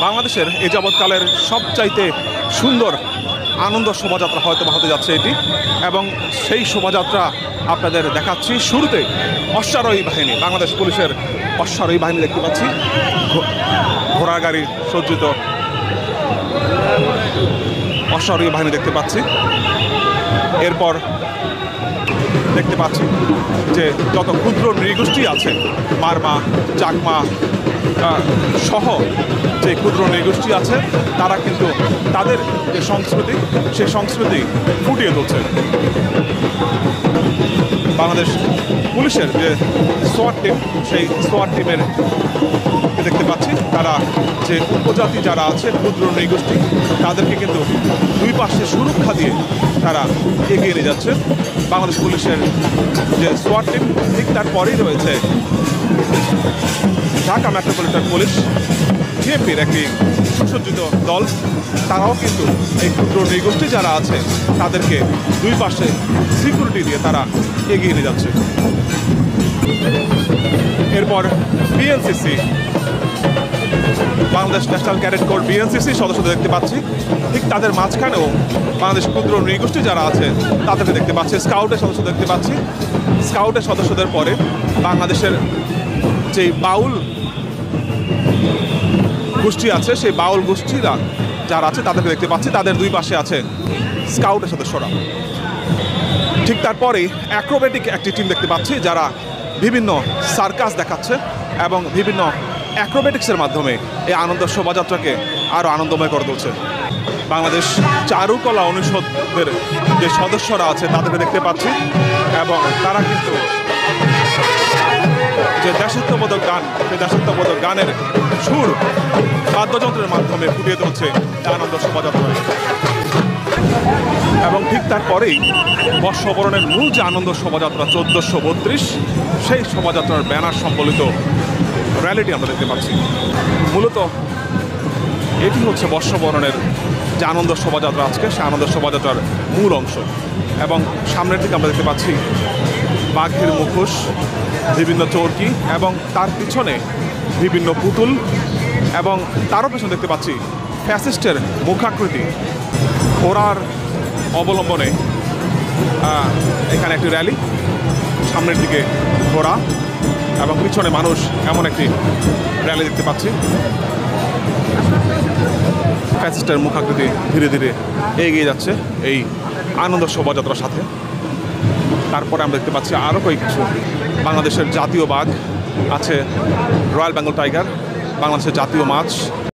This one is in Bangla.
বাংলাদেশের এ যাবৎকালের সবচাইতে সুন্দর আনন্দ শোভাযাত্রা হয়তো হতে যাচ্ছে এটি, এবং সেই শোভাযাত্রা আপনাদের দেখাচ্ছি। শুরুতে অশ্বারোহী বাহিনী, বাংলাদেশ পুলিশের অশ্বারোহী বাহিনী দেখতে পাচ্ছি, ঘোড়া গাড়ি সজ্জিত অশ্বারোহী বাহিনী দেখতে পাচ্ছি। এরপর দেখতে পাচ্ছি যে যত ক্ষুদ্র নৃগোষ্ঠী আছে, মারমা, চাকমা সহ যে ক্ষুদ্র নৃগোষ্ঠী আছে, তারা কিন্তু তাদের যে সংস্কৃতি, সেই সংস্কৃতি ফুটিয়ে তুলছে। বাংলাদেশ পুলিশের যে সোয়াট টিম, সেই সোয়াট টিমের দেখতে পাচ্ছি তারা যে উপজাতি যারা আছে, ক্ষুদ্র নৃগোষ্ঠী, তাদেরকে কিন্তু দুই পাশে সুরক্ষা দিয়ে তারা এগিয়ে নিয়ে যাচ্ছে। বাংলাদেশ পুলিশের যে সোয়াট টিম, ঠিক তারপরেই রয়েছে ঢাকা মেট্রোপলিটন পুলিশ, বিএনপির একটি সুসজ্জিত দল। তারাও কিন্তু এই ক্ষুদ্র নৃগোষ্ঠী যারা আছে তাদেরকে দুই পাশে সিকিউরিটি দিয়ে তারা এগিয়ে নিয়ে যাচ্ছে। এরপর BNCC, Bangladesh national cadet corps BNCC সদস্যদের দেখতে পাচ্ছি। ঠিক তাদের মাঝখানেও বাংলাদেশ ক্ষুদ্র নৃগোষ্ঠী যারা আছে তাদেরকে দেখতে পাচ্ছি। স্কাউটের সদস্য দেখতে পাচ্ছি। স্কাউটের সদস্যদের পরে বাংলাদেশের যেই বাউল গোষ্ঠী আছে, সেই বাউল গোষ্ঠীরা যারা আছে তাদেরকে দেখতে পাচ্ছি। তাদের দুই পাশে আছে স্কাউটের সদস্যরা। ঠিক তারপরেই অ্যাক্রোবেটিক একটি টিম দেখতে পাচ্ছি, যারা বিভিন্ন সার্কাস দেখাচ্ছে এবং বিভিন্ন অ্যাক্রোবেটিক্সের মাধ্যমে এই আনন্দ শোভাযাত্রাকে আরও আনন্দময় করে তুলছে। বাংলাদেশ চারুকলা অনুষদের যে সদস্যরা আছে তাদেরকে দেখতে পাচ্ছি, এবং তারা কিন্তু যে দেশাত্মবোধক গান, সেই দেশাত্মবোধক গানের সুর বাদ্যযন্ত্রের মাধ্যমে ফুটিয়ে তুলছে আনন্দ শোভাযাত্রা। এবং ঠিক তারপরেই বর্ষবরণের মূল যে আনন্দ শোভাযাত্রা 1432, সেই শোভাযাত্রার ব্যানার সম্বলিত র্যালিটি আমরা দেখতে পাচ্ছি। মূলত এটি হচ্ছে বর্ষবরণের যে আনন্দ শোভাযাত্রা আজকে, সেই আনন্দ শোভাযাত্রার মূল অংশ। এবং সামনের দিকে আমরা দেখতে পাচ্ছি বাঘের মুখোশ, বিভিন্ন চরকি, এবং তার পিছনে বিভিন্ন পুতুল, এবং তারও পেছনে দেখতে পাচ্ছি ফ্যাসিস্টের মুখাকৃতি। ঘোড়ার অবলম্বনে এখানে একটি র্যালি, সামনের দিকে ঘোড়া এবং পিছনে মানুষ, এমন একটি র্যালি দেখতে পাচ্ছি। ফ্যাসিস্টের মুখাকৃতি ধীরে ধীরে এগিয়ে যাচ্ছে এই আনন্দ শোভাযাত্রার সাথে। তারপরে আমরা দেখতে পাচ্ছি আরও কিছু বাংলাদেশের জাতীয় বাঘ আছে, রয়্যাল বেঙ্গল টাইগার, বাংলাদেশের জাতীয় মাছ।